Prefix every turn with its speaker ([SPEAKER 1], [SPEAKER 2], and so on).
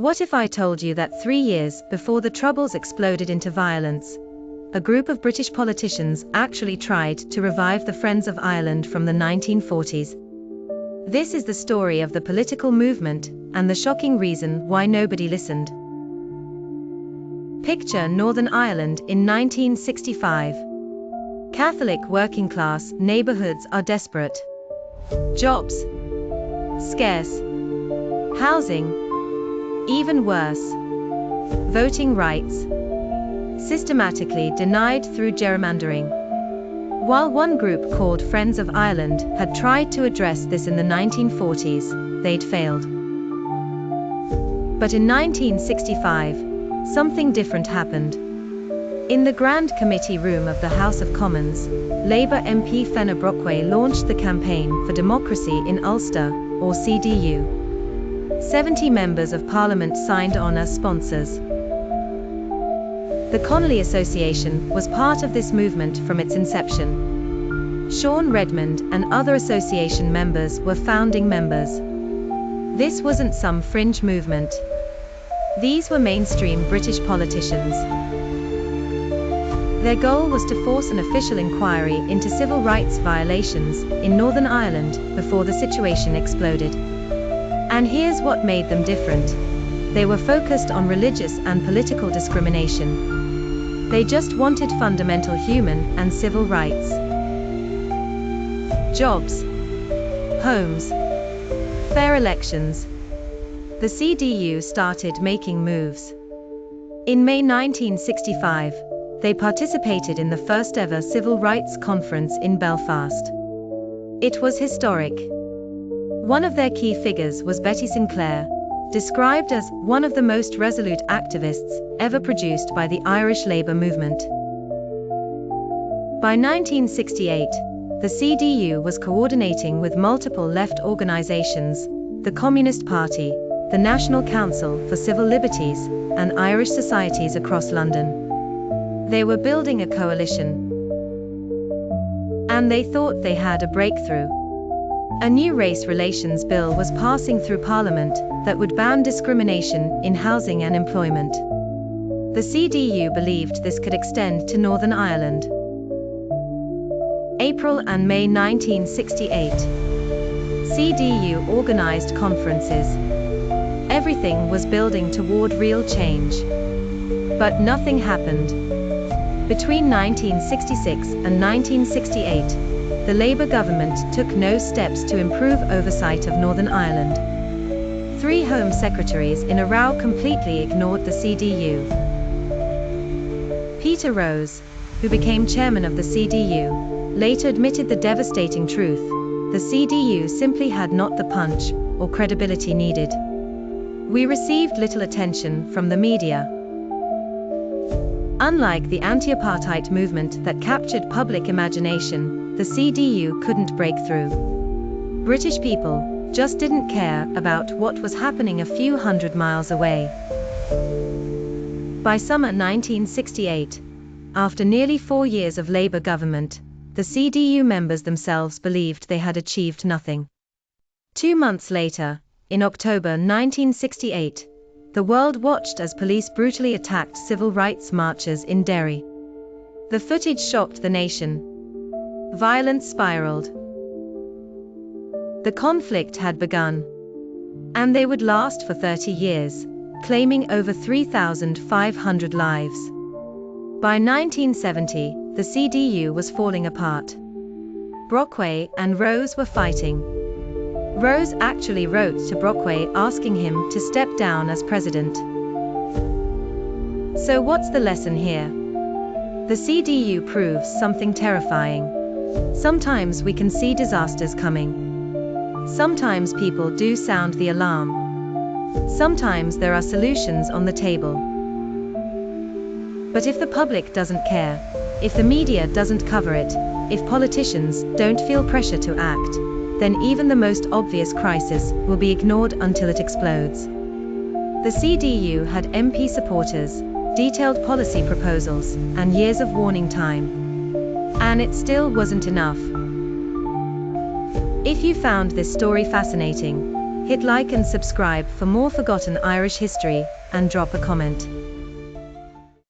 [SPEAKER 1] What if I told you that 3 years before the Troubles exploded into violence, a group of British politicians actually tried to revive the Friends of Ireland from the 1940s? This is the story of the political movement, and the shocking reason why nobody listened. Picture Northern Ireland in 1965. Catholic working-class neighborhoods are desperate. Jobs scarce. Housing even worse. Voting rights systematically denied through gerrymandering. While one group called Friends of Ireland had tried to address this in the 1940s, they'd failed. But in 1965, something different happened. In the Grand Committee room of the House of Commons, Labour MP Fenna Brockway launched the Campaign for Democracy in Ulster, or CDU. 70 members of Parliament signed on as sponsors. The Connolly Association was part of this movement from its inception. Sean Redmond and other association members were founding members. This wasn't some fringe movement. These were mainstream British politicians. Their goal was to force an official inquiry into civil rights violations in Northern Ireland before the situation exploded. And here's what made them different. They were focused on religious and political discrimination. They just wanted fundamental human and civil rights. Jobs, homes, fair elections. The CDU started making moves. In May 1965, they participated in the first ever civil rights conference in Belfast. It was historic. One of their key figures was Betty Sinclair, described as one of the most resolute activists ever produced by the Irish Labour movement. By 1968, the CDU was coordinating with multiple left organisations, the Communist Party, the National Council for Civil Liberties, and Irish societies across London. They were building a coalition. And they thought they had a breakthrough. A new race relations bill was passing through Parliament that would ban discrimination in housing and employment. The CDU believed this could extend to Northern Ireland. April and May 1968. CDU organised conferences. Everything was building toward real change. But nothing happened. Between 1966 and 1968, the Labour government took no steps to improve oversight of Northern Ireland. 3 Home Secretaries in a row completely ignored the CDU. Peter Rose, who became chairman of the CDU, later admitted the devastating truth: the CDU simply had not the punch or credibility needed. We received little attention from the media. Unlike the anti-apartheid movement that captured public imagination, the CDU couldn't break through. British people just didn't care about what was happening a few hundred miles away. By summer 1968, after nearly 4 years of Labour government, the CDU members themselves believed they had achieved nothing. 2 months later, in October 1968, the world watched as police brutally attacked civil rights marchers in Derry. The footage shocked the nation. Violence spiraled. The conflict had begun. And they would last for 30 years, claiming over 3,500 lives. By 1970, the CDU was falling apart. Brockway and Rose were fighting. Rose actually wrote to Brockway asking him to step down as president. So what's the lesson here? The CDU proves something terrifying. Sometimes we can see disasters coming. Sometimes people do sound the alarm. Sometimes there are solutions on the table. But if the public doesn't care, if the media doesn't cover it, if politicians don't feel pressure to act, then even the most obvious crisis will be ignored until it explodes. The CDU had MP supporters, detailed policy proposals, and years of warning time. And it still wasn't enough. If you found this story fascinating, Hit like and subscribe for more forgotten Irish history, and drop a comment.